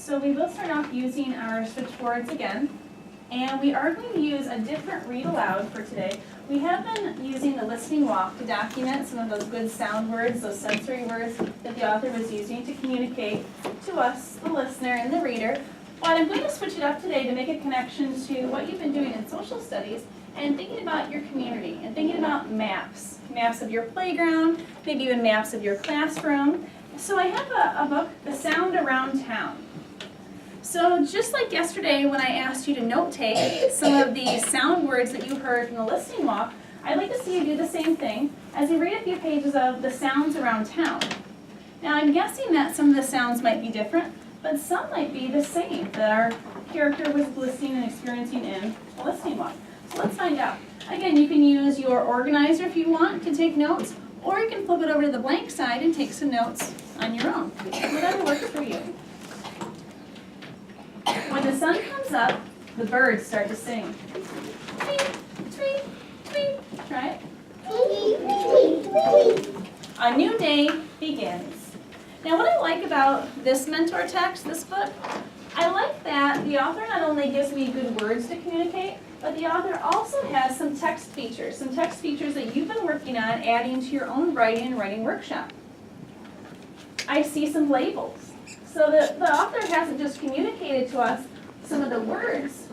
So we will start off using our switchboards again. And we are going to use a different read aloud for today. We have been using the listening walk to document some of those good sound words, those sensory words that the author was using to communicate to us, the listener and the reader. But I'm going to switch it up today to make a connection to what you've been doing in social studies and thinking about your community and thinking about maps. Maps of your playground, maybe even maps of your classroom. So I have a book, The Sound Around Town. So just like yesterday when I asked you to note take some of the sound words that you heard from the listening walk, I'd like to see you do the same thing as you read a few pages of The Sounds Around Town. Now I'm guessing that some of the sounds might be different, but some might be the same that our character was listening and experiencing in a listening walk. So let's find out. Again, you can use your organizer if you want to take notes, or you can flip it over to the blank side and take some notes on your own. Whatever works for you. When the sun comes up, the birds start to sing. Tweet, tweet, tweet. Try it. A new day begins. Now what I like about this mentor text, this book, I like that the author not only gives me good words to communicate, but the author also has some text features that you've been working on adding to your own writing and writing workshop. I see some labels. So the author hasn't just communicated to us some of the words,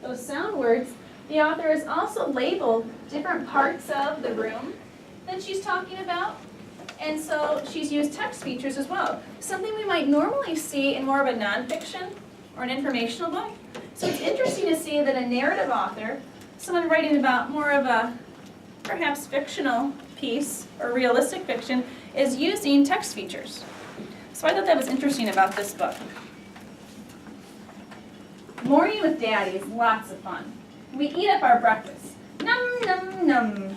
those sound words, the author has also labeled different parts of the room that she's talking about. And so she's used text features as well. Something we might normally see in more of a nonfiction or an informational book. So it's interesting to see that a narrative author, someone writing about more of a perhaps fictional piece or realistic fiction, is using text features. So I thought that was interesting about this book. Morning with Daddy is lots of fun. We eat up our breakfast. Num, num, num.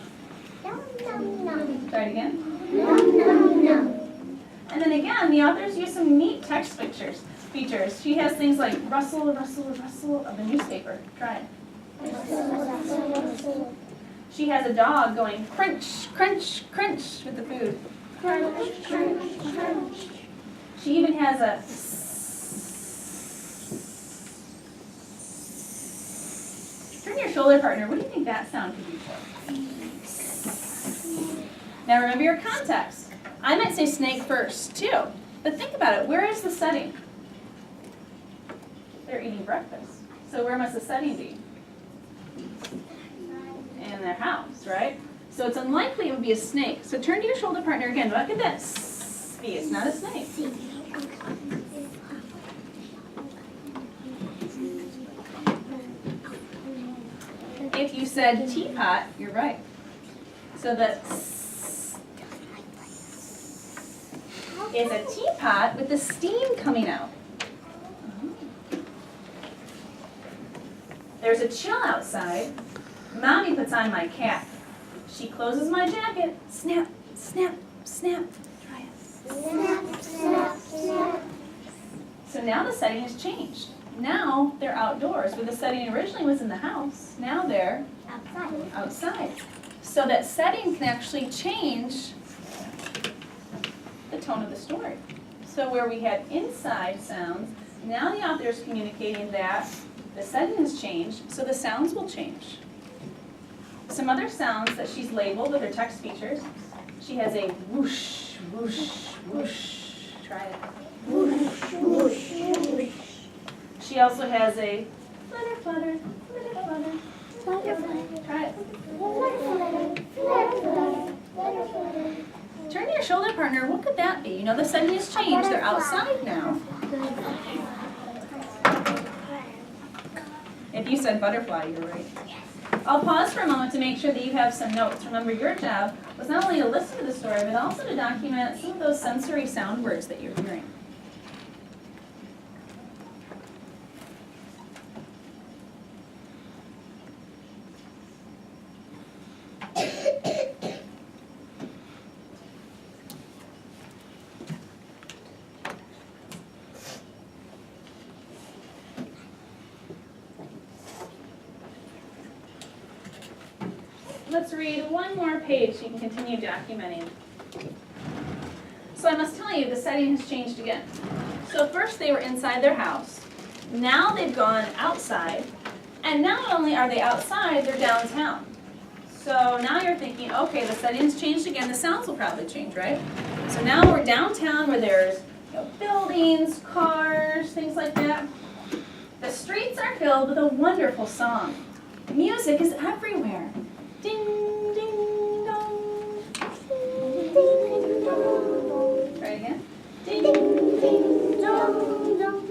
Num, num, num. Try it again. Num, num, num. And then again, the authors use some neat text features. She has things like rustle, rustle, rustle of the newspaper. Try it. Rustle, rustle, rustle. She has a dog going crunch, crunch, crunch with the food. Crunch, crunch, crunch. She even has a turn your shoulder partner. What do you think that sound could be for? Now remember your context. I might say snake first too, but think about it. Where is the setting? They're eating breakfast. So where must the setting be? In their house, right? So it's unlikely it would be a snake. So turn to your shoulder partner again. What could that be? It's not a snake. If you said teapot, you're right. So the is a teapot with the steam coming out. There's a chill outside. Mommy puts on my cap. She closes my jacket. Snap, snap, snap. Try it. Snap, snap, snap. So now the setting has changed. Now they're outdoors, where the setting originally was in the house. Now they're outside. So that setting can actually change the tone of the story. So where we had inside sounds, now the author is communicating that the setting has changed, so the sounds will change. Some other sounds that she's labeled with her text features. She has a whoosh, whoosh, whoosh. Try it. Whoosh, whoosh, whoosh. She also has a flutter, flutter, flutter, flutter. Flutter, flutter. Try it. Flutter, flutter, flutter, flutter, flutter, flutter. Turn to your shoulder partner. What could that be? You know the setting has changed. They're outside now. If you said butterfly, you're right. I'll pause for a moment to make sure that you have some notes. Remember, your job was not only to listen to the story, but also to document some of those sensory sound words that you're hearing. Let's read one more page so you can continue documenting. So I must tell you, the setting has changed again. So first they were inside their house, now they've gone outside, and not only are they outside, they're downtown. So now you're thinking, okay, the setting's changed again, the sounds will probably change, right? So now we're downtown where there's buildings, cars, things like that. The streets are filled with a wonderful song. Music is everywhere. Ding, ding, dong. Ding, dong. Try it again. Ding, ding, dong, dong.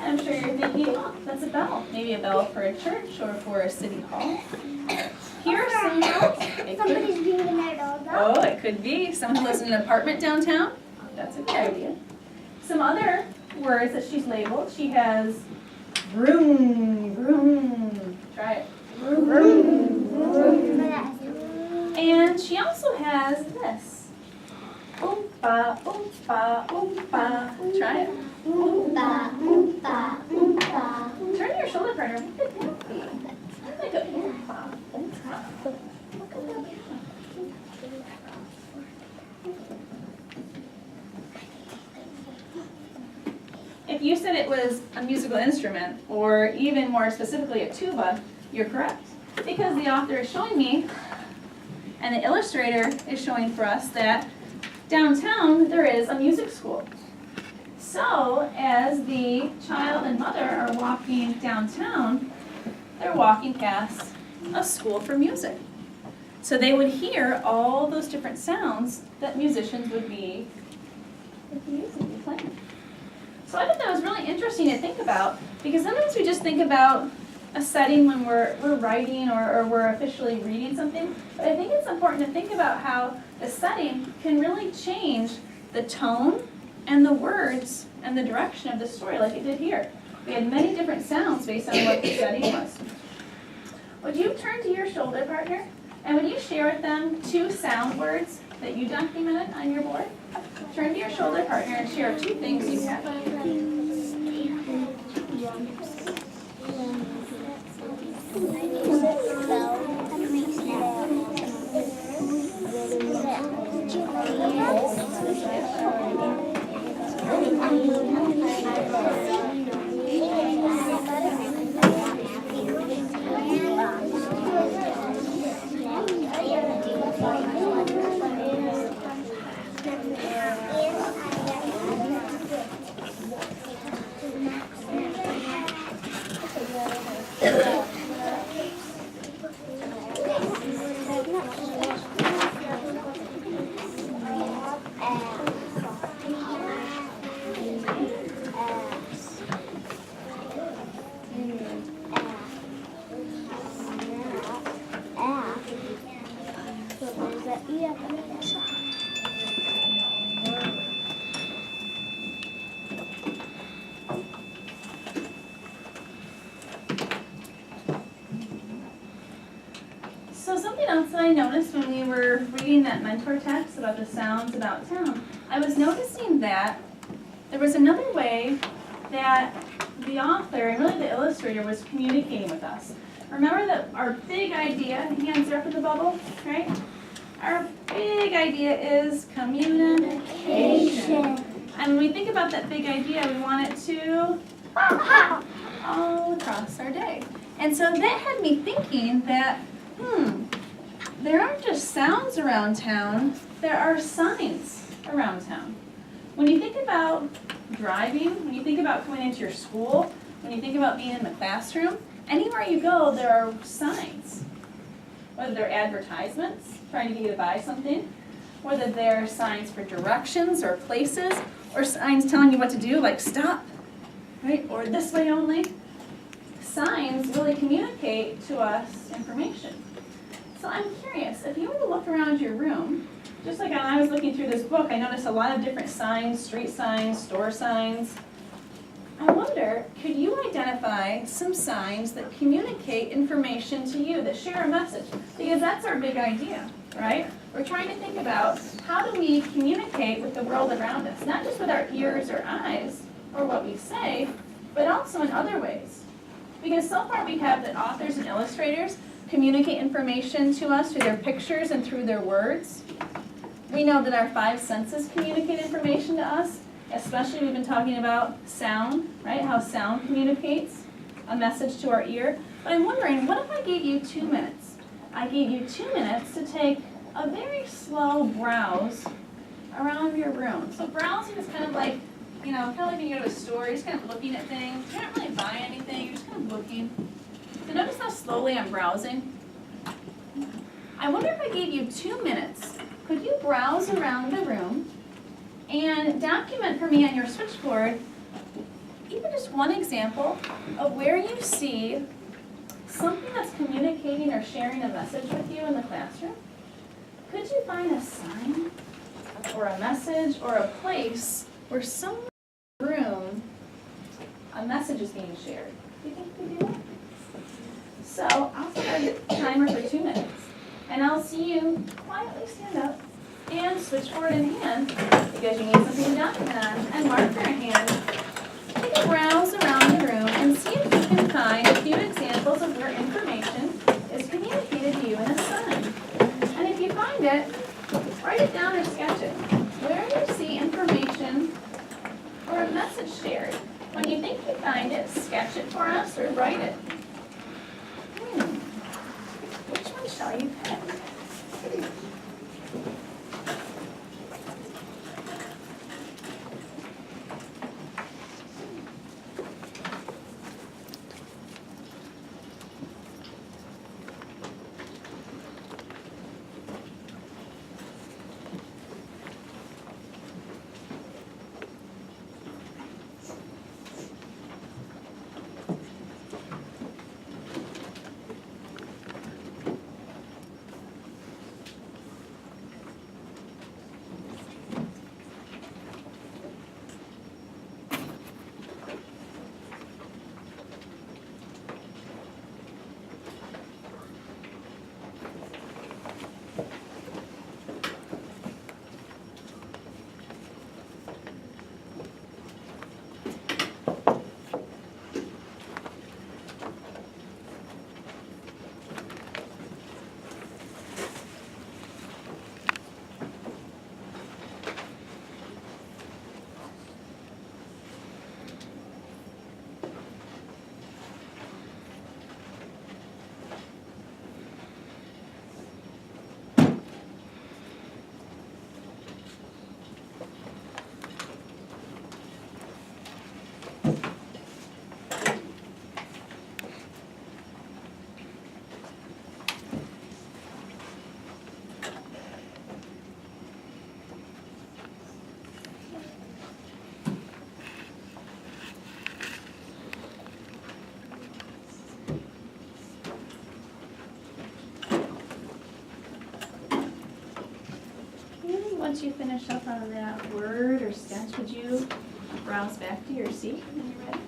And I'm sure you're thinking, oh, that's a bell. Maybe a bell for a church or for a city hall. Here are some bells. Somebody's ringing their doorbell. Oh, it could be. Someone who lives in an apartment downtown. That's a good idea. Some other words that she's labeled. She has vroom, vroom. Try it. Vroom, vroom. And she also has this. Oompa, oompa, oompa. Try it. Oompa, oompa, oompa. Turn to your shoulder partner. What could that be? Sounds like a oompa, oompa. What could that be? If you said it was a musical instrument, or even more specifically a tuba, you're correct. Because the author is showing me, and the illustrator is showing for us that downtown there is a music school. So as the child and mother are walking downtown, they're walking past a school for music. So they would hear all those different sounds that musicians would be playing. So I thought that was really interesting to think about, because sometimes we just think about a setting when we're writing or we're officially reading something, but I think it's important to think about how the setting can really change the tone and the words and the direction of the story like it did here. We had many different sounds based on what the setting was. Would you turn to your shoulder partner, and would you share with them 2 sound words that you documented on your board? Turn to your shoulder partner and share 2 things you had. So something else that I noticed when we were reading that mentor text about the sounds about town, I was noticing that there was another way that the author and really the illustrator was communicating with us. Remember that our big idea, hands are up at the bubble, right? Our big idea is communication. And when we think about that big idea, we want it to all across our day. And so that had me thinking that, there aren't just sounds around town, there are signs around town. When you think about driving, when you think about coming into your school, when you think about being in the classroom, anywhere you go, there are signs. Whether they're advertisements, trying to get you to buy something, whether they're signs for directions or places, or signs telling you what to do, like stop, right, or this way only. Signs really communicate to us information. So I'm curious, if you were to look around your room, just like when I was looking through this book, I noticed a lot of different signs, street signs, store signs. I wonder, could you identify some signs that communicate information to you, that share a message? Because that's our big idea, right? We're trying to think about how do we communicate with the world around us, not just with our ears or eyes or what we say, but also in other ways. Because so far we have that authors and illustrators communicate information to us through their pictures and through their words. We know that our 5 senses communicate information to us, Especially we've been talking about sound, right? How sound communicates a message to our ear. But I'm wondering, what if I gave you 2 minutes? I gave you 2 minutes to take a very slow browse around your room. So browsing is kind of like, kind of like when you go to a store, you're just kind of looking at things. You're not really buying anything, you're just kind of looking. So notice how slowly I'm browsing. I wonder if I gave you 2 minutes, could you browse around the room and document for me on your switchboard even just one example of where you see something that's communicating or sharing a message with you in the classroom? Could you find a sign or a message or a place where somewhere in the room a message is being shared? Do you think we do that? So I'll start a timer for 2 minutes, and I'll see you quietly stand up and switchboard in hand, because you need something to document on, and marker in hand. Take a browse around the room and see if you can find a few examples of where information is communicated to you in a sign. And if you find it, write it down or sketch it. Where you see information or a message shared. When you think you find it, sketch it for us or write it. Which one shall you pick? Once you finish up on that word or sketch, would you browse back to your seat when you're ready?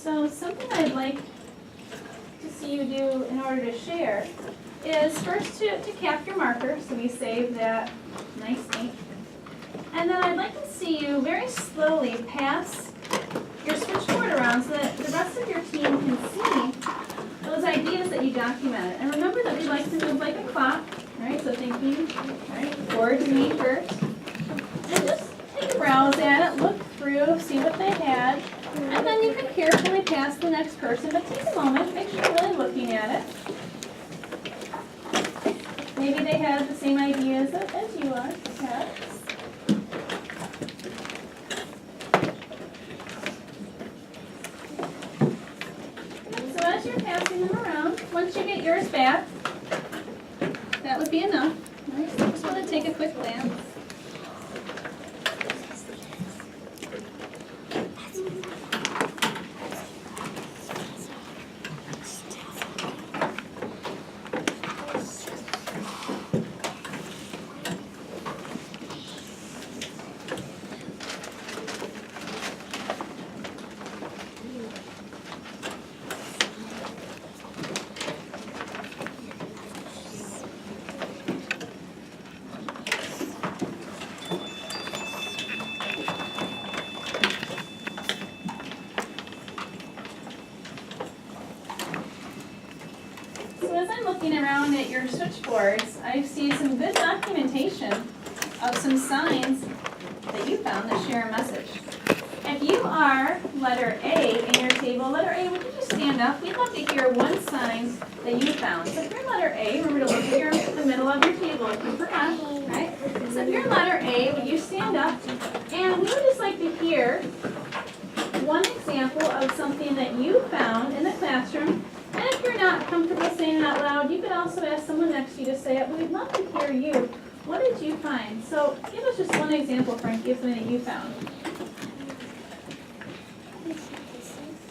So something I'd like to see you do in order to share is first to cap your marker, so we save that nice ink. And then I'd like to see you very slowly pass your switchboard around so that the rest of your team can see those ideas that you documented. And remember that we like to move like a clock, right? So thinking, right, forward to me first. And just take a browse at it, look through, see what they had. And then you can carefully pass the next person, but take a moment, make sure you're really looking at it. Maybe they have the same ideas as you are. Okay. So as you're passing them around, once you get yours back, that would be enough. Right? So just want to take a quick glance. as I'm looking around at your switchboards, I see some good documentation of some signs that you found that share a message. If you are letter A in your table, letter A, would you just stand up? We'd love to hear one sign that you found. So if you're letter A, remember to look at the middle of your table if you forgot, right? So if you're letter A, would you stand up? And we would just like to hear one example of something that you found in the classroom. And if you're not comfortable saying it out loud, you could also ask someone next to you to say it. We'd love to hear you. What did you find? So give us just one example, Frankie, of something that you found.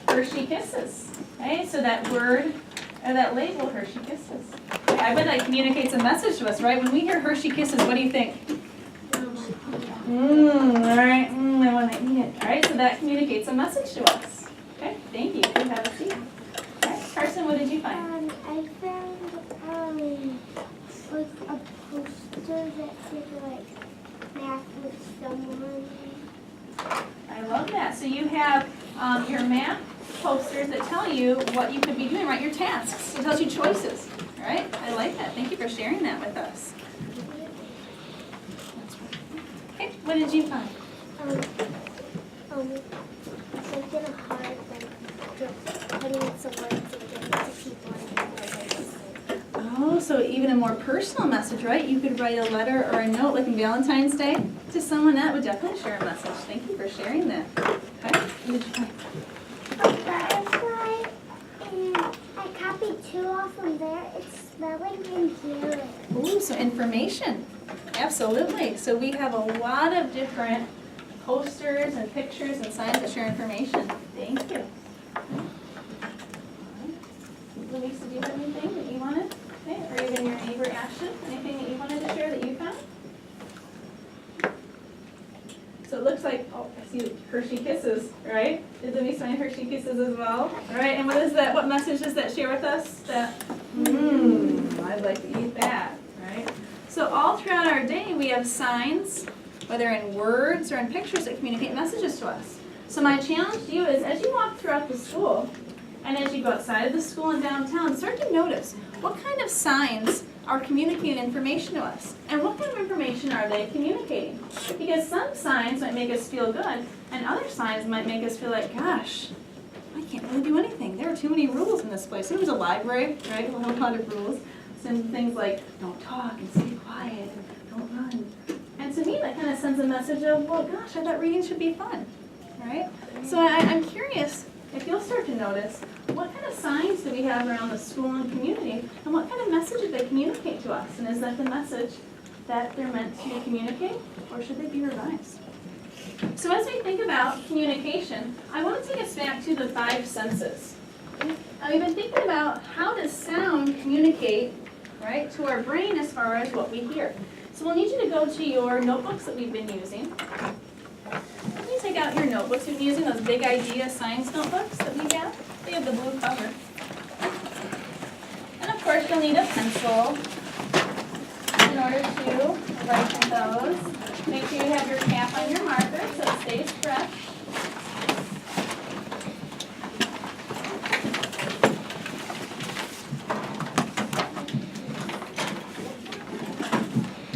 Hershey Kisses, right? So that word, or that label, Hershey Kisses. Okay, I bet that communicates a message to us, right? When we hear Hershey Kisses, what do you think? All right, I want to eat it. All right, so that communicates a message to us. Okay, thank you. You have a seat. All right, Carson, what did you find? I found like a poster that said like math with someone. I love that. So you have your math posters that tell you what you could be doing, right? Your tasks. It tells you choices, all right? I like that. Thank you for sharing that with us. Okay, what did you find? Something hard, like just putting some words together to people and Oh, so even a more personal message, right? You could write a letter or a note like on Valentine's Day to someone that would definitely share a message. Thank you for sharing that. Okay, what did you find? a butterfly, and I copied two off from there. It's smelling and healing. Ooh, so information. Absolutely. So we have a lot of different posters and pictures and signs that share information. Thank you. Louisa, do you have anything that you wanted? Okay, or even your neighbor Ashton, anything that you wanted to share that you found? So it looks like, oh, I see Hershey Kisses, right? Did Louisa find Hershey Kisses as well? All right, and what is that? What message does that share with us? That, I'd like to eat that, right? So all throughout our day, we have signs, whether in words or in pictures, that communicate messages to us. So my challenge to you is, as you walk throughout the school, and as you go outside of the school and downtown, start to notice what kind of signs are communicating information to us, and what kind of information are they communicating? Because some signs might make us feel good, and other signs might make us feel like, gosh, I can't really do anything. There are too many rules in this place. It was a library, right? A lot of rules. Some things like, don't talk and stay quiet and don't run. And to me, that kind of sends a message of, well, gosh, I thought reading should be fun, right? So I'm curious if you'll start to notice, what kind of signs do we have around the school and community, and what kind of message do they communicate to us? And is that the message that they're meant to communicate, or should they be revised? So as we think about communication, I want to take us back to the 5 senses. Now we've been thinking about how does sound communicate, right, to our brain as far as what we hear. So we'll need you to go to your notebooks that we've been using. Let me take out your notebooks. We've been using those big idea science notebooks that we have. They have the blue cover. And of course you'll need a pencil in order to write in those. Make sure you have your cap on your marker so it stays fresh.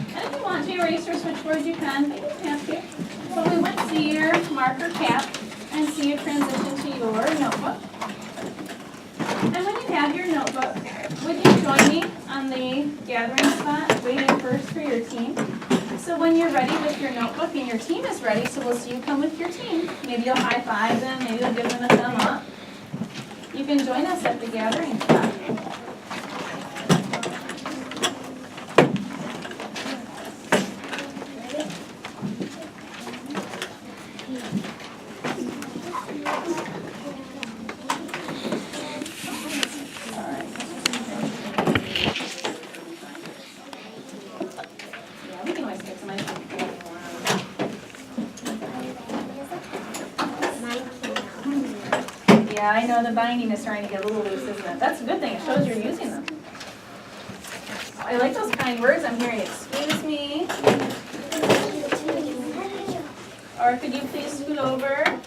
And if you want to erase your switchboard, you can, but you don't have to. So we went to your marker cap and see you transition to your notebook. And when you have your notebook, would you join me on the gathering spot, waiting first for your team? So when you're ready with your notebook and your team is ready, so we'll see you come with your team. Maybe you'll high five them, maybe you'll give them a thumb up. You can join us at the gathering spot. Yeah, I know the binding is starting to get a little loose, isn't it? That's a good thing. It shows you're using them. I like those kind words I'm hearing. Excuse me. Or could you please scoot over?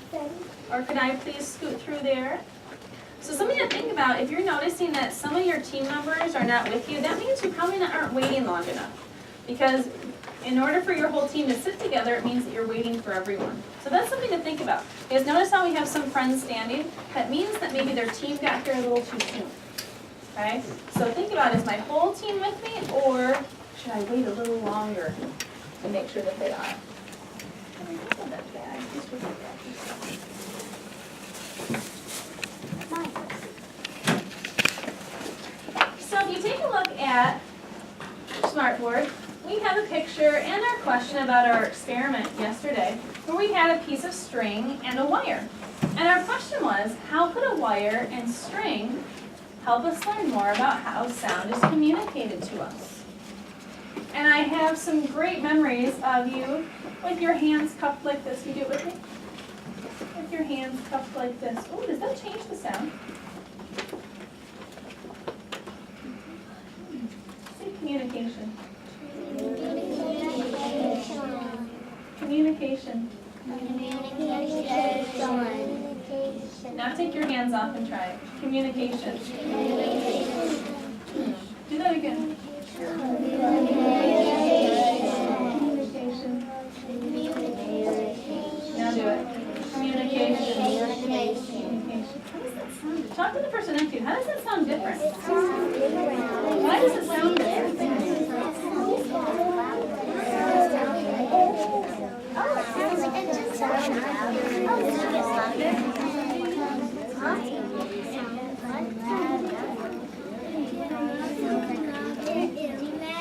Or could I please scoot through there? So something to think about. out, if you're noticing that some of your team members are not with you, that means you probably aren't waiting long enough. Because in order for your whole team to sit together, it means that you're waiting for everyone. So that's something to think about. Because notice how we have some friends standing? That means that maybe their team got here a little too soon. Okay? So think about, is my whole team with me, or should I wait a little longer to make sure that they are? Can I grab that bag? Just put that back. So if you take a look at Smartboard, we have a picture and our question about our experiment yesterday, where we had a piece of string and a wire. And our question was, how could a wire and string help us learn more about how sound is communicated to us? And I have some great memories of you with your hands cupped like this. You do it with me? With your hands cupped like this. Oh, does that change the sound? Say communication. Communication. Now take your hands off and try it. Communication. Do that again. Communication. Now do it. Communication. How does that sound? Talk to the person next to you. How does that sound different? Why does it sound different?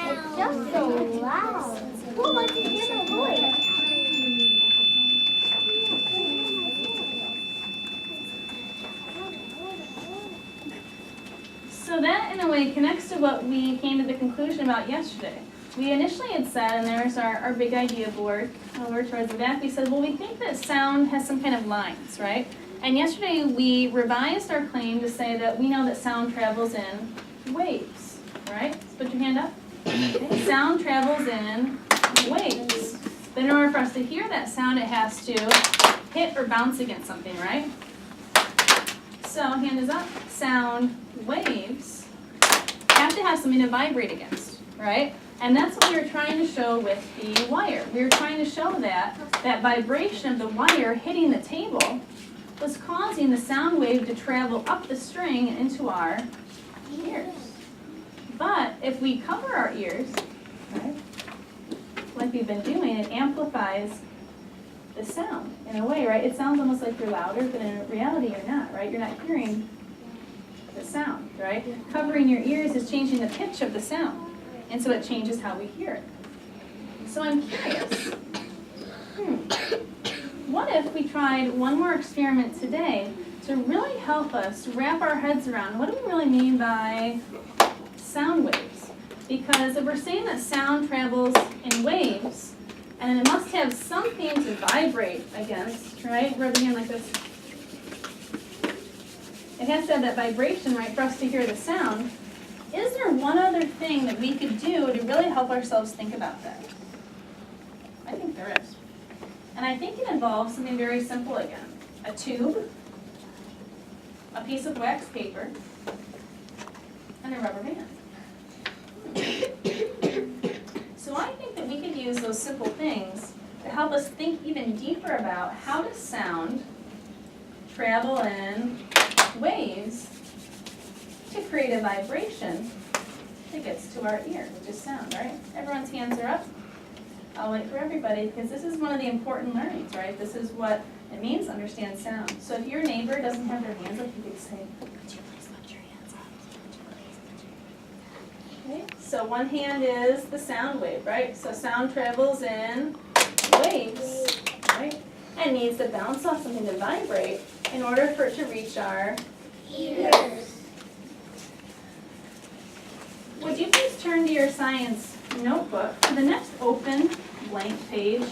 It's just so loud. Who wants to hear my voice? So that, in a way, connects to what we came to the conclusion about yesterday. We initially had said, and there's our big idea board over towards the back, we said, well, we think that sound has some kind of lines, right? And yesterday we revised our claim to say that we know that sound travels in waves, right? So put your hand up. Okay. Sound travels in waves. But in order for us to hear that sound, it has to hit or bounce against something, right? So, hand is up. Sound waves have to have something to vibrate against, right? And that's what we were trying to show with the wire. We were trying to show that vibration of the wire hitting the table was causing the sound wave to travel up the string and into our ears. But if we cover our ears, right, like we've been doing, it amplifies the sound in a way, right? It sounds almost like you're louder, but in reality you're not, right? You're not hearing the sound, right? Covering your ears is changing the pitch of the sound, and so it changes how we hear it. So I'm curious, what if we tried one more experiment today to really help us wrap our heads around what do we really mean by sound waves? Because if we're saying that sound travels in waves, and it must have something to vibrate against, right? Rub your hand like this. It has to have that vibration, right, for us to hear the sound. Is there one other thing that we could do to really help ourselves think about that? I think there is. And I think it involves something very simple again. A tube, a piece of wax paper, and a rubber band. So I think that we could use those simple things to help us think even deeper about how does sound travel in waves to create a vibration that gets to our ear, which is sound, right? Everyone's hands are up. I'll wait for everybody because this is one of the important learnings, right? This is what it means to understand sound. So if your neighbor doesn't have their hands up, you could say, "Could you please put your hands up? Okay, so one hand is the sound wave, right? So sound travels in waves, right? And needs to bounce off something to vibrate in order for it to reach our ears. Would you please turn to your science notebook to the next open blank page?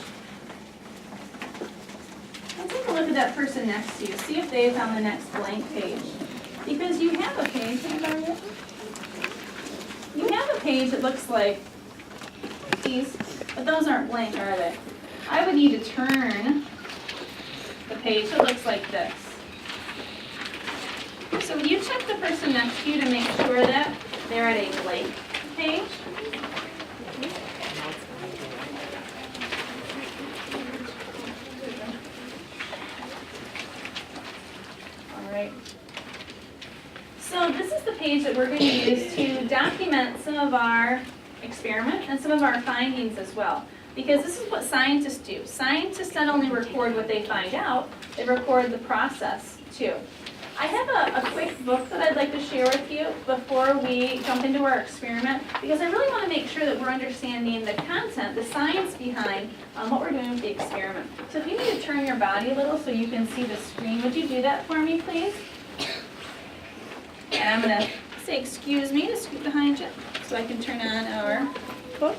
And take a look at that person next to you. See if they found the next blank page. Because you have a page, you have a page that looks like these, but those aren't blank, are they? I would need to turn the page that looks like this. So would you check the person person next to you to make sure that they're at a blank page. All right. So this is the page that we're going to use to document some of our experiments and some of our findings as well. Because this is what scientists do. Scientists not only record what they find out, they record the process too. I have a quick book that I'd like to share with you before we jump into our experiment, because I really want to make sure that we're understanding the content, the science behind what we're doing with the experiment. So if you need to turn your body a little so you can see the screen, would you do that for me, please? And I'm going to say excuse me to scoot behind you so I can turn on our book.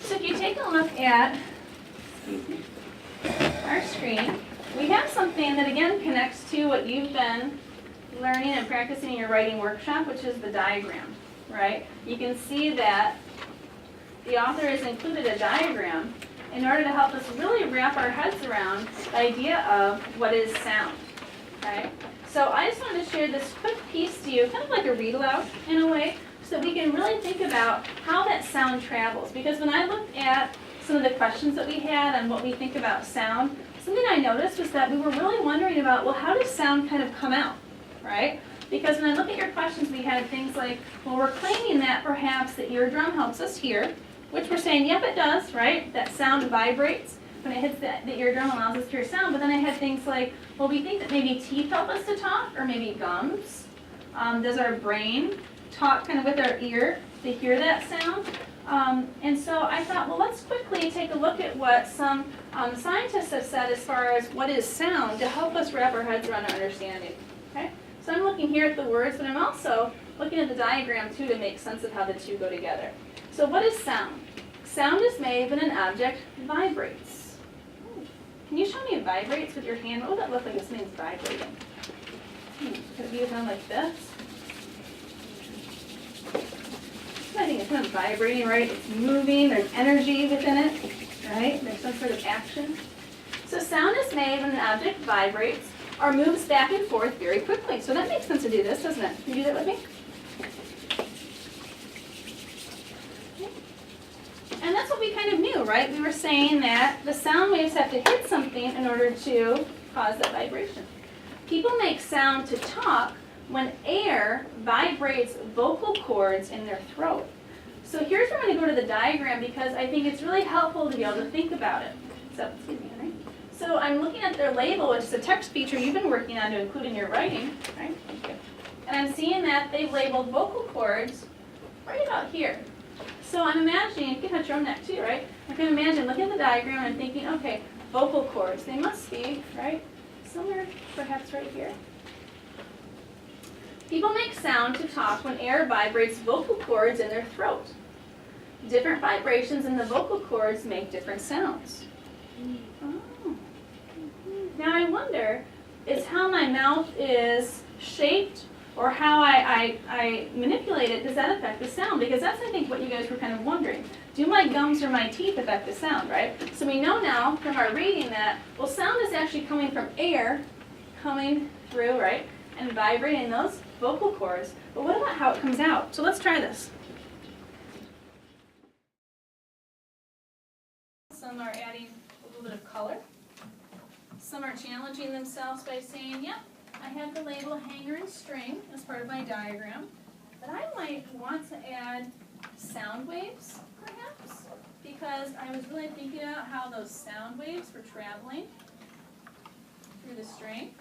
So if you take a look at our screen, we have something that again connects to what you've been learning and practicing in your writing workshop, which is the diagram, right? You can see that the author has included a diagram in order to help us really wrap our heads around the idea of what is sound, right? So I just wanted to share this quick piece to you, kind of like a read aloud in a way, so that we can really think about how that sound travels. Because when I looked at some of the questions that we had and what we think about sound, something I noticed was that we were really wondering about, well, how does sound kind of come out, right? Because when I look at your questions, we had things like, well, we're claiming that perhaps the eardrum helps us hear, which we're saying, yep, it does, right? That sound vibrates when it hits the eardrum, allows us to hear sound. But then I had things like, well, we think that maybe teeth help us to talk, or maybe gums. Does our brain talk kind of with our ear to hear that sound? And so I thought, well, let's quickly take a look at what some scientists have said as far as what is sound to help us wrap our heads around our understanding. Okay? So I'm looking here at the words, but I'm also looking at the diagram too to make sense of how the two go together. So what is sound? Sound is made when an object vibrates. Can you show me it vibrates with your hand? What would that look like if something's vibrating? Could it be a sound like this? I think it's kind of vibrating, right? It's moving, there's energy within it, right? There's some sort of action. So sound is made when an object vibrates or moves back and forth very quickly. So that makes sense to do this, doesn't it? Can you do that with me? And that's what we kind of knew, right? We were saying that the sound waves have to hit something in order to cause that vibration. People make sound to talk when air vibrates vocal cords in their throat. So here's where I'm going to go to the diagram because I think it's really helpful to be able to think about it. So, excuse me, Henry. So I'm looking at their label, which is a text feature you've been working on to include in your writing, right? And I'm seeing that they've labeled vocal cords right about here. So I'm imagining, you can touch your own neck too, right? I can imagine looking at the diagram and thinking, okay, vocal cords, they must be, right, somewhere perhaps right here. People make sound to talk when air vibrates vocal cords in their throat. Different vibrations in the vocal cords make different sounds. Oh. Now I wonder, is how my mouth is shaped or how I manipulate it, does that affect the sound? Because that's, I think, what you guys were kind of wondering. Do my gums or my teeth affect the sound, right? So we know now from our reading that, well, sound is actually coming from air coming through, right, and vibrating those vocal cords. But what about how it comes out? So let's try this. Some are adding a little bit of color. Some are challenging themselves by saying, yep, I have the label hanger and string as part of my diagram, but I might want to add sound waves, perhaps, because I was really thinking about how those sound waves were traveling through the string.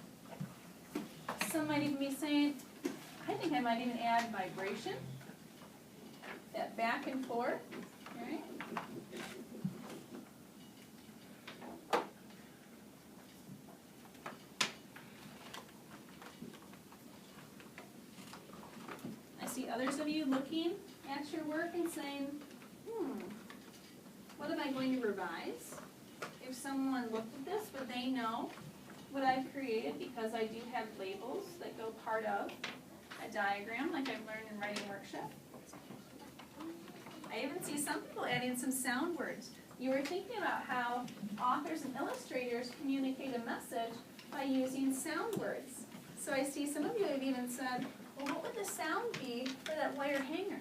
Some might even be saying, I think I might even add vibration, that back and forth, right? Others of you looking at your work and saying, what am I going to revise? If someone looked at this, would they know what I've created because I do have labels that go part of my a diagram like I've learned in writing workshop. I even see some people adding some sound words. You were thinking about how authors and illustrators communicate a message by using sound words. So I see some of you have even said, well, what would the sound be for that wire hanger?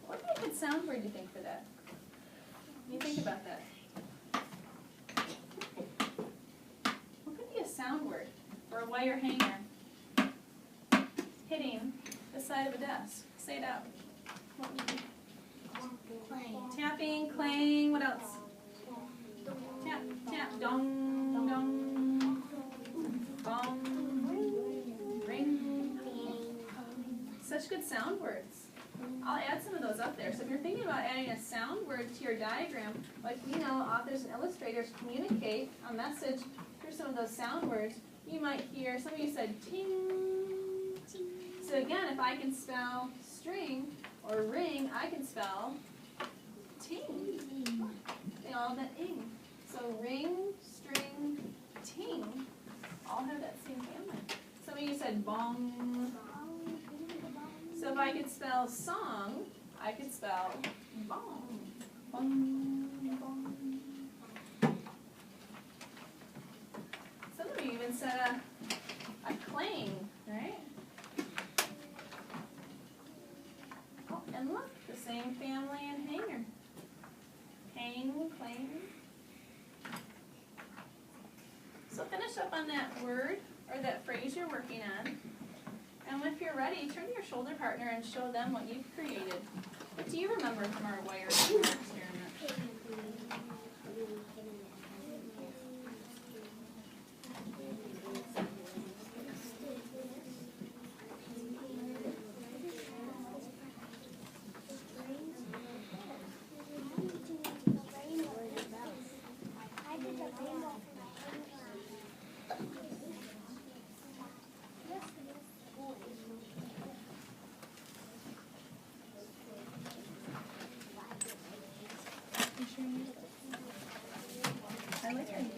What would be a good sound word, you think, for that? You think about that. What could be a sound word for a wire hanger hitting the side of a desk? Say it out. What would you think? Tapping, clang, what else? Tap, tap, dong, dong, bong, ring. Such good sound words. I'll add some of those up there. So if you're thinking about adding a sound word to your diagram, like we know authors and illustrators communicate a message through some of those sound words, you might hear, some of you said ting. So again, if I can spell string or ring, I can spell ting. They all have that ing. So ring, string, ting, all have that same family. Some of you said bong. So if I could spell song, I could spell bong. Bong, bong. Some of you even said a clang, right? Oh, and look, the same family in hanger. Hang, clang. So finish up on that word or that phrase you're working on. And if you're ready, turn to your shoulder partner and show them what you've created. What do you remember from our wire experiment? I like your idea.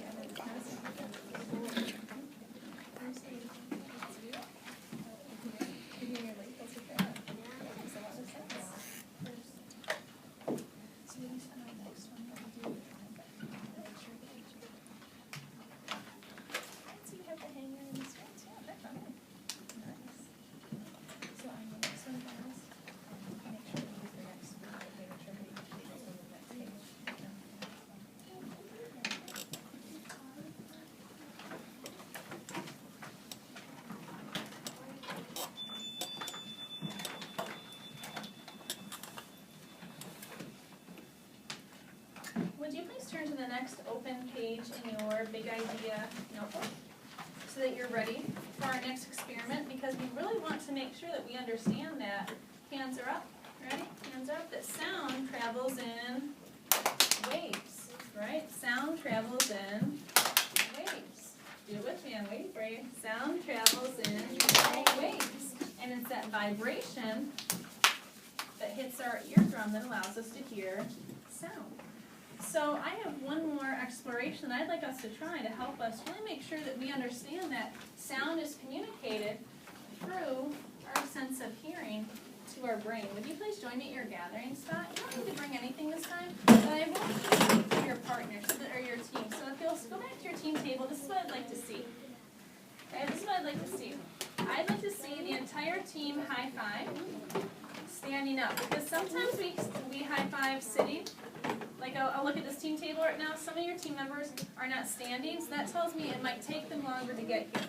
Would you please turn to the next open page in your big idea notebook so that you're ready for our next experiment, because we really want to make sure that we understand that hands are up, ready? Hands are up, that sound travels in waves, right? Sound travels in waves. Do it with me, I'm waiting for you. Sound travels in waves. And it's that vibration that hits our eardrum that allows us to hear sound. So I have one more exploration I'd like us to try to help us really make sure that we understand that sound is communicated through our sense of hearing to our brain. Would you please join me at your gathering spot? You don't need to bring anything this time, but I want you to speak to your partner or your team. So if you'll go back to your team table, this is what I'd like to see. Okay, this is what I'd like to see. I'd like to see the entire team high five, standing up, because sometimes we high five sitting. Like I'll look at this team table right now. Some of your team members are not standing, so that tells me it might take them longer to get here.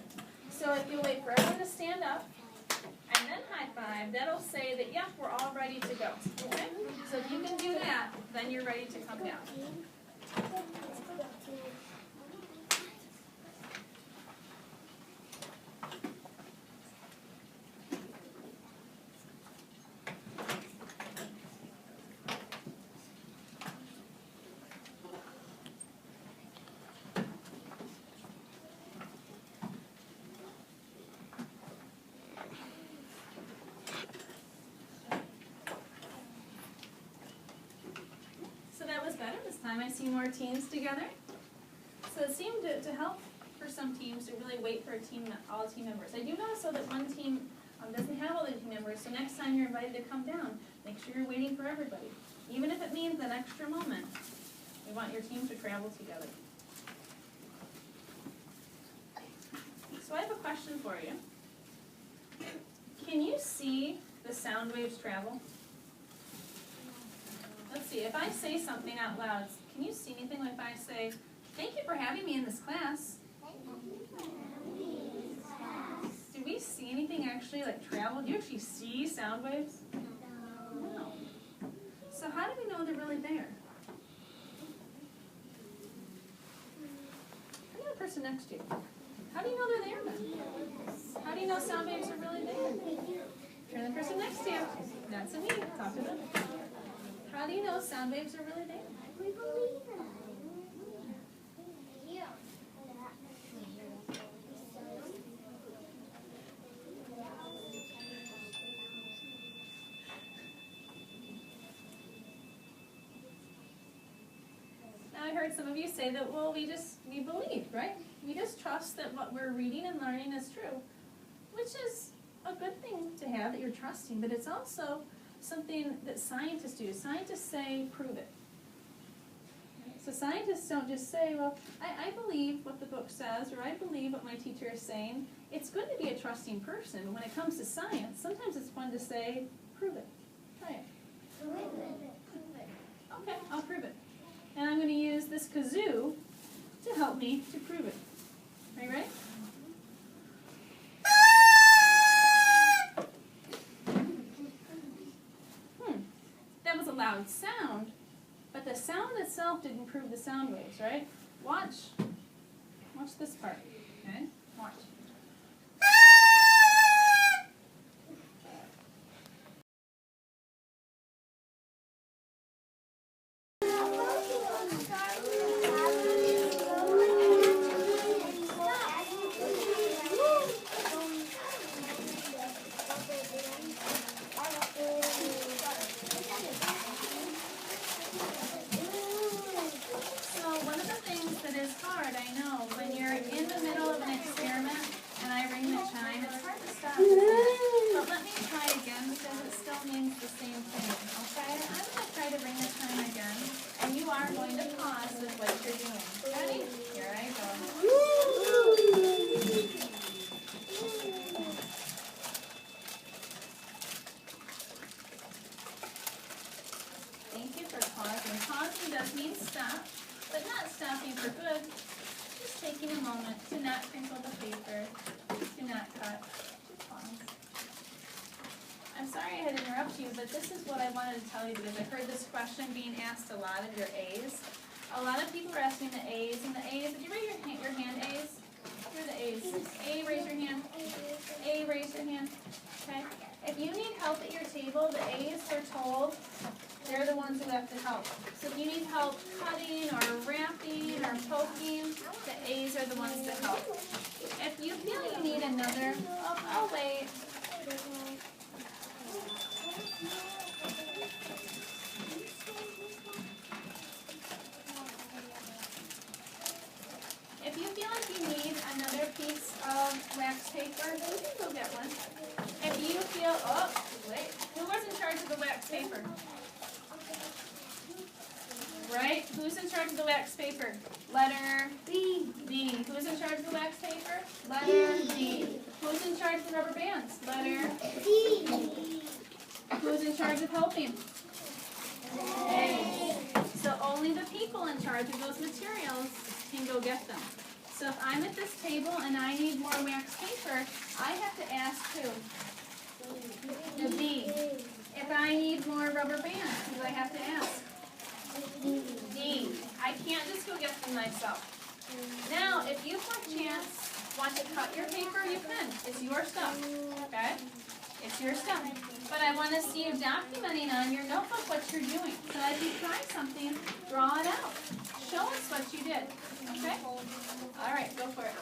So if you wait for everyone to stand up and then high five, that'll say that, yep, we're all ready to go. Okay? So if you can do that, then you're ready to come down. So that was better this time. I see more teams together. So it seemed to help for some teams to really wait for all team members. I do notice though that one team doesn't have all the team members, so next time you're invited to come down, make sure you're waiting for everybody. Even if it means an extra moment, we want your team to travel together. So I have a question for you. Can you see the sound waves travel? Let's see, if I say something out loud, can you see anything like if I say, thank you for having me in this class? Do we see anything actually like travel? Do you actually see sound waves? No. So how do we know they're really there? How do you know the person next to you? How do you know they're there then? How do you know sound waves are really there? Turn to the person next to you. That's me. Talk to them. How do you know sound waves are really there? We believe it. Yeah. Now I heard some of you say that, well, we believe, right? We just trust that what we're reading and learning is true, which is a good thing to have, that you're trusting, but it's also something that scientists do. Scientists say, prove it. So scientists don't just say, well, I believe what the book says, or I believe what my teacher is saying. It's good to be a trusting person. When it comes to science, sometimes it's fun to say, prove it. Try it. Prove it. Okay, I'll prove it. And I'm going to use this kazoo to help me to prove it. Are you ready? That was a loud sound, but the sound itself didn't prove the sound waves, right? Watch this part, okay? Watch. But this is what I wanted to tell you, because I heard this question being asked a lot of your A's. A lot of people are asking the A's, and the A's, did you raise your hand, A's? Here are the A's. A, raise your hand. A, raise your hand. Okay? If you need help at your table, the A's are told they're the ones who have to help. So if you need help cutting or wrapping or poking, the A's are the ones to help. If you feel you need another, I'll wait. If you feel like you need another piece of wax paper, you can go get one. If you feel, who was in charge of the wax paper? Right? Who's in charge of the wax paper? Letter B. B. Who's in charge of the wax paper? Letter D. Who's in charge of the rubber bands? Letter D. Who's in charge of helping? A. So only the people in charge of those materials can go get them. So if I'm at this table and I need more wax paper, I have to ask who? The B. If I need more rubber bands, who do I have to ask? D. I can't just go get them myself. Now, if you, for chance, want to cut your paper, you can. It's your stuff. Okay? It's your stuff. But I want to see you documenting on your notebook what you're doing. So as you try something, draw it out. Show us what you did. Okay? All right, go for it.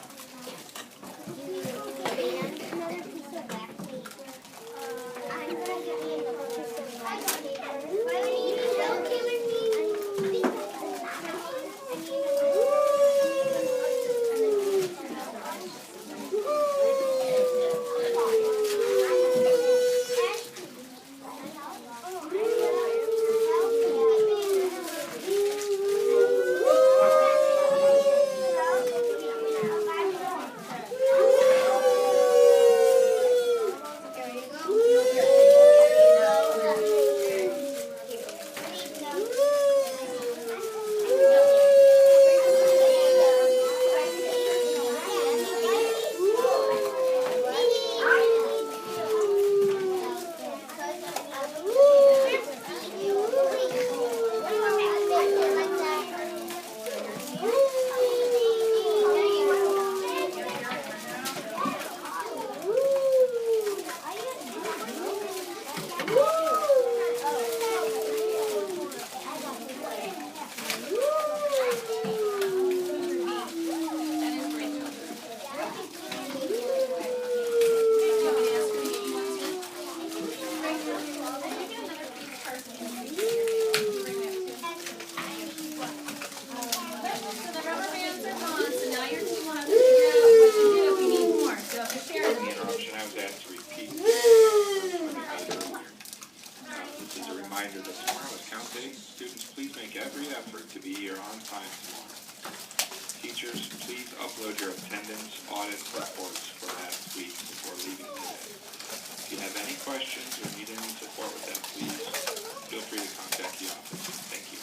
Another piece of wax paper. I'm going to give you another piece of wax paper. Why would you do that? Okay with me? Reminder that tomorrow is count day. Students, please make every effort to be here on time tomorrow. Teachers, please upload your attendance audit reports for last week before leaving today. If you have any questions or need any support with them, please feel free to contact the office. Thank you.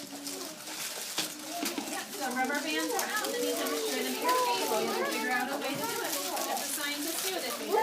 Yep, so rubber bands are out, that means I'm sure to be your table. You can figure out a way to do it. That's a scientist do this week.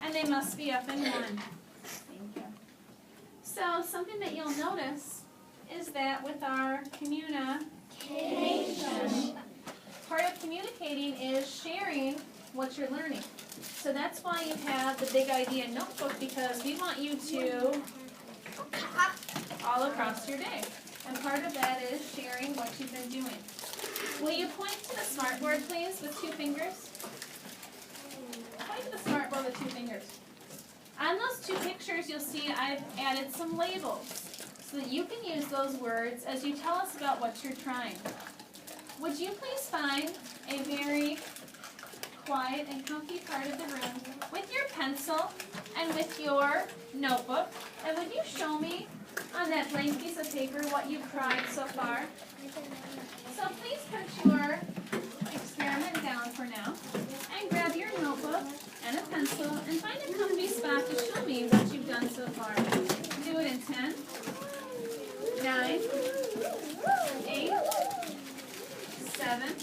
And they must be up in one. Thank you. So something that you'll notice is that with our communication, part of communicating is sharing what you're learning. So that's why you have the Big Idea notebook, because we want you to all across your day. And part of that is sharing what you've been doing. Will you point to the smartboard, please, with 2 fingers? Point to the smartboard with 2 fingers. On those 2 pictures, you'll see I've added some labels so that you can use those words as you tell us about what you're trying. Would you please find a very quiet and comfy part of the room with your pencil and with your notebook, and would you show me on that blank piece of paper what you've tried so far? So please put your experiment down for now and grab your notebook and a pencil and find a comfy spot to show me what you've done so far. Do it in 10, 9, 8, 7.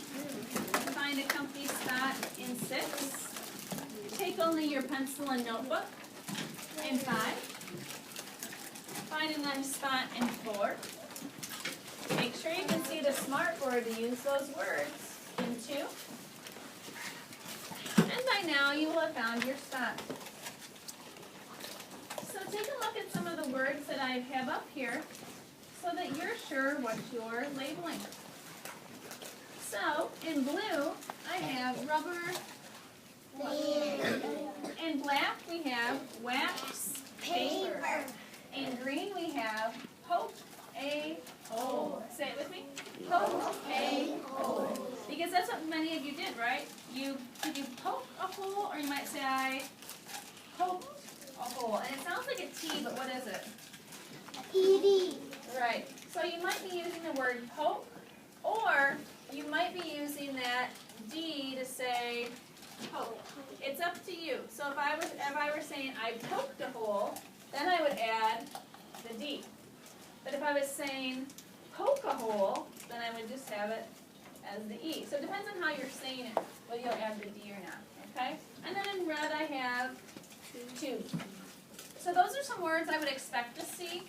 Find a comfy spot in 6. Take only your pencil and notebook in 5. Find a nice spot in 4. Make sure you can see the smartboard to use those words in 2. And by now you will have found your spot. So take a look at some of the words that I have up here so that you're sure what you're labeling. So in blue I have rubber. In black we have wax paper. In green we have poke a hole. Say it with me. Poke a hole. Because that's what many of you did, right? Did you poke a hole, or you might say I poked a hole. And it sounds like a T, but what is it? ED. Right. So you might be using the word poke, or you might be using that D to say poke. It's up to you. So if I were saying I poked a hole, then I would add the D. But if I was saying poke a hole, then I would just have it as the E. So it depends on how you're saying it, whether you'll add the D or not. Okay? And then in red I have tube. So those are some words I would expect to see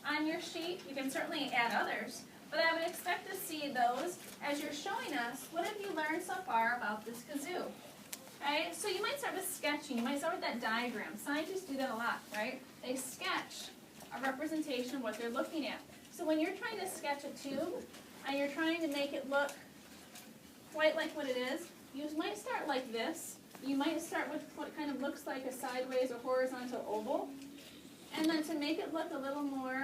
on your sheet. You can certainly add others, but I would expect to see those as you're showing us what have you learned so far about this kazoo. Okay? So you might start with sketching. You might start with that diagram. Scientists do that a lot, right? They sketch a representation of what they're looking at. So when you're trying to sketch a tube and you're trying to make it look quite like what it is, you might start like this. You might start with what kind of looks like a sideways or horizontal oval. And then to make it look a little more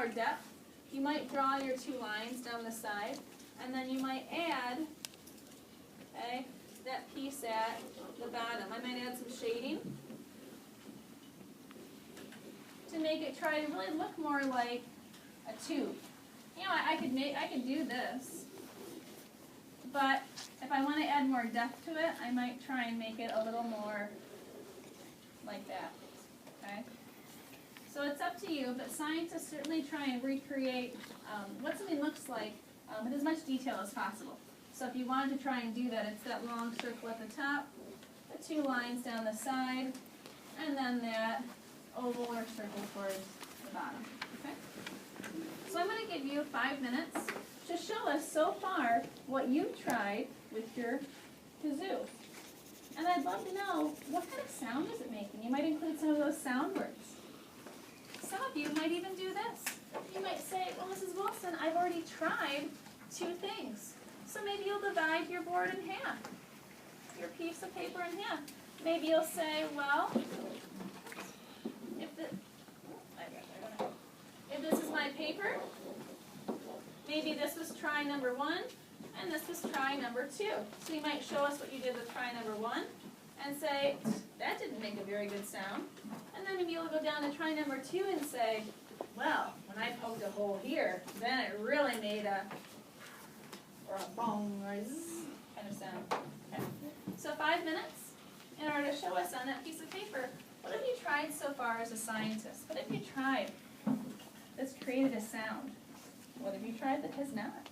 depth, you might draw your two lines down the side, and then you might add, okay, that piece at the bottom. I might add some shading to make it try to really look more like a tube. You know, I could do this, but if I want to add more depth to it, I might try and make it a little more like that. Okay? So it's up to you, but scientists certainly try and recreate what something looks like with as much detail as possible. So if you wanted to try and do that, it's that long circle at the top, the two lines down the side, and then that oval or circle towards the bottom. Okay? So I'm going to give you 5 minutes to show us so far what you've tried with your kazoo. And I'd love to know, what kind of sound is it making? You might include some of those sound words. Some of you might even do this. You might say, well, Mrs. Wilson, I've already tried 2 things. So maybe you'll divide your board in half, your piece of paper in half. Maybe you'll say, well, if this is my paper, maybe this was try number 1, and this was try number 2. So you might show us what you did with try number 1 and say, that didn't make a very good sound. And then maybe you'll go down to try number 2 and say, well, when I poked a hole here, then it really made a bong or a zzz kind of sound. Okay. So 5 minutes in order to show us on that piece of paper, what have you tried so far as a scientist? What have you tried that's created a sound? What have you tried that has not?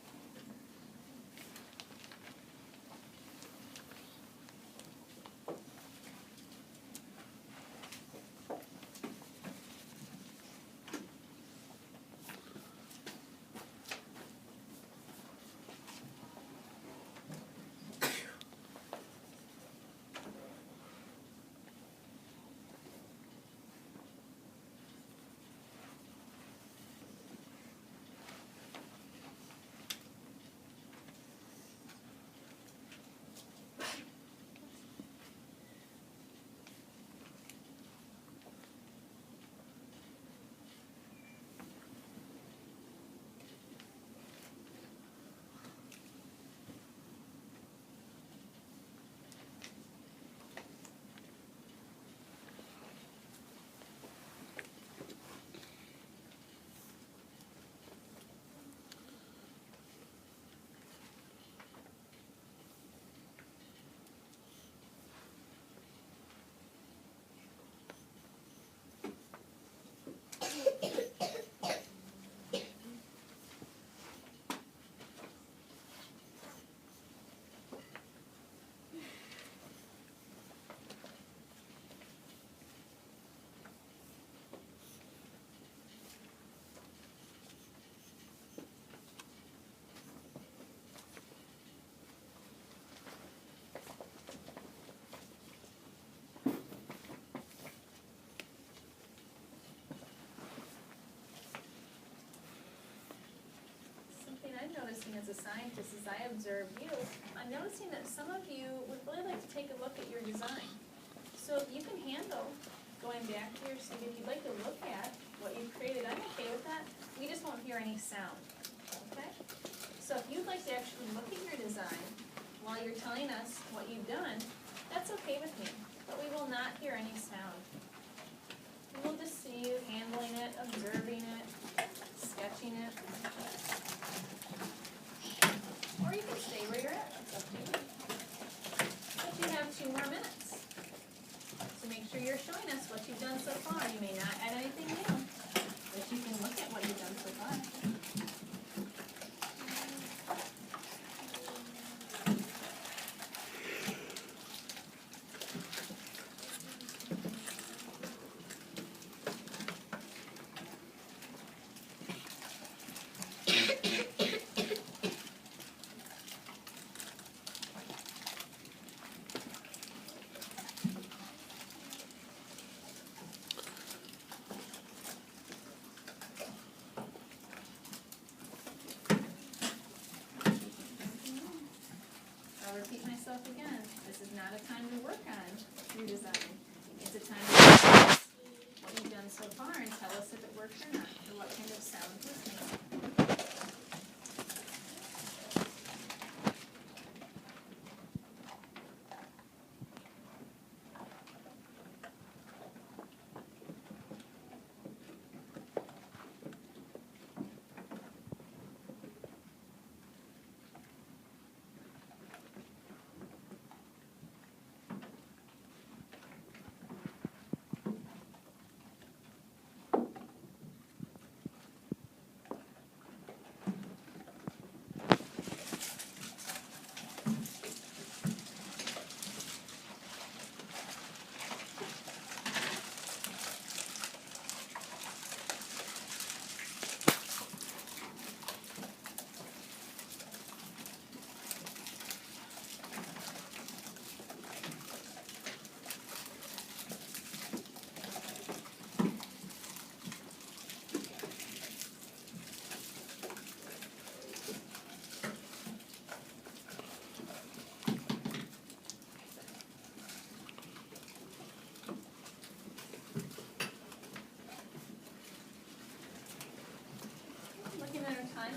I'm noticing as a scientist, as I observe you, I'm noticing that some of you would really like to take a look at your design. So if you can handle going back to your seat, if you'd like to look at what you've created, I'm okay with that. We just won't hear any sound, okay? So if you'd like to actually look at your design while you're telling us what you've done, that's okay with me, but we will not hear any sound. We will just see you handling it, observing it, sketching it. Or you can stay where you're at, it's up to you. But you have 2 more minutes. So make sure you're showing us what you've done so far. You may not add anything new, but you can look at what you've done so far. I'll repeat myself again. This is not a time to work on your design. It's a time to discuss what you've done so far and tell us if it works or not, or what kind of sound was made.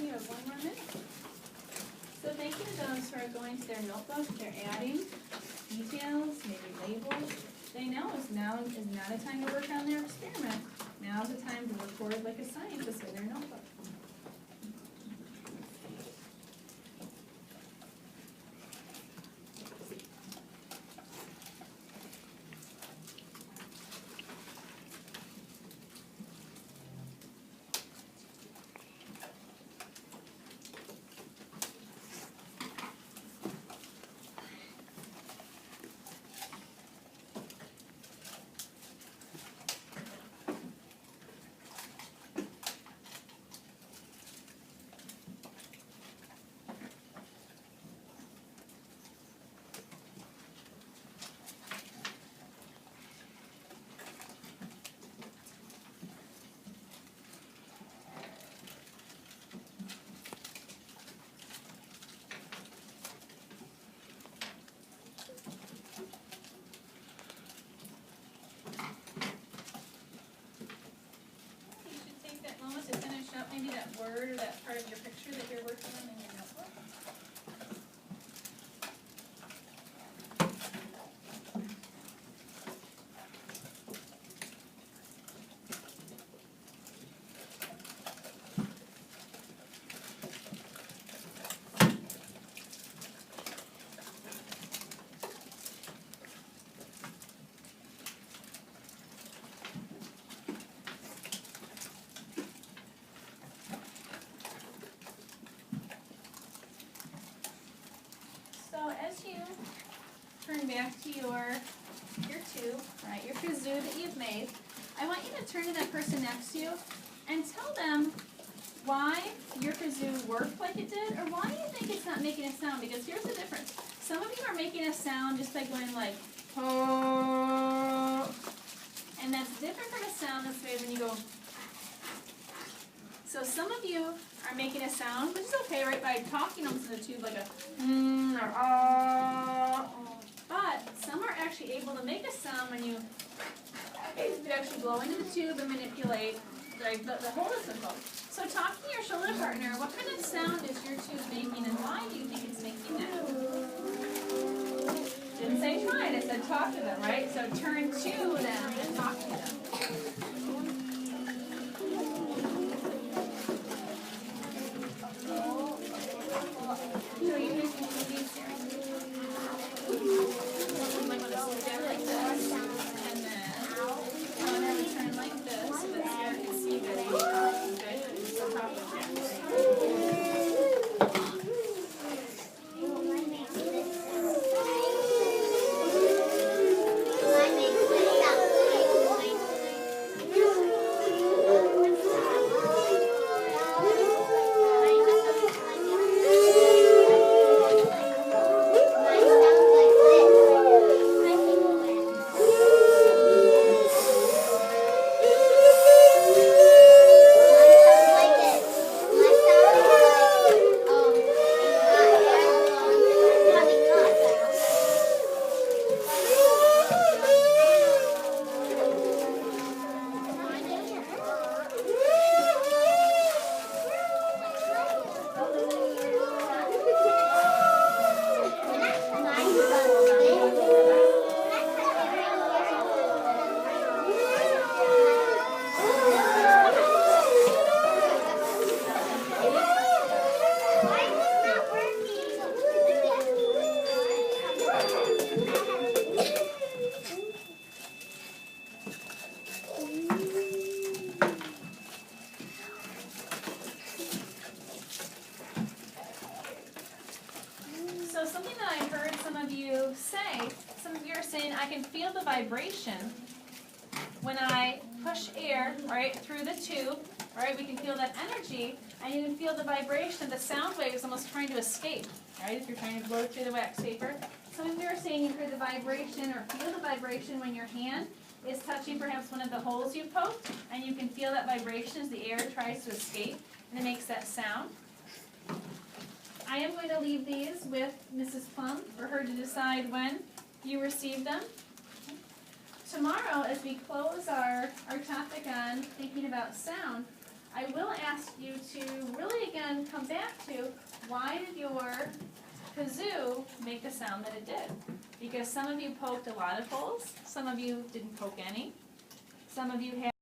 You have 1 more minute. So thank you to those who are going to their notebook, they're adding details, maybe labels. They know now is not a time to work on their experiment. Now is a time to record like a scientist in their notebook. Maybe that word or that part of your picture that you're working on in your notebook. So as you turn back to your tube, right, your kazoo that you've made, I want you to turn to that person next to you and tell them why your kazoo worked like it did, or why you think it's not making a sound, because here's the difference. Some of you are making a sound just by going like, oh, and that's different from a sound that's made when you go. So some of you are making a sound, which is okay, right, by talking almost in the tube like a or but some are actually able to make a sound when you actually blow into the tube and manipulate the hole that's been closed. So talk to your shoulder partner. What kind of sound is your tube making and why do you think it's making that? Didn't say try it, I said talk to them, right? So turn to them and talk to them. So you're using these here. You might want to sit down like this. And then come and have a turn like this so that Sarah can see that you talk. Okay? So talk with Jack. So something that I heard some of you say, some of you are saying, I can feel the vibration when I push air, right, through the tube, right? We can feel that energy, and you can feel the vibration of the sound waves almost trying to escape, right, if you're trying to blow through the wax paper. Some of you are saying you hear the vibration or feel the vibration when your hand is touching perhaps one of the holes you poked, and you can feel that vibration as the air tries to escape, and it makes that sound. I am going to leave these with Mrs. Plum for her to decide when you receive them. Tomorrow, as we close our topic on thinking about sound, I will ask you to really again come back to why did your kazoo make the sound that it did? Because some of you poked a lot of holes, some of you didn't poke any, some of you had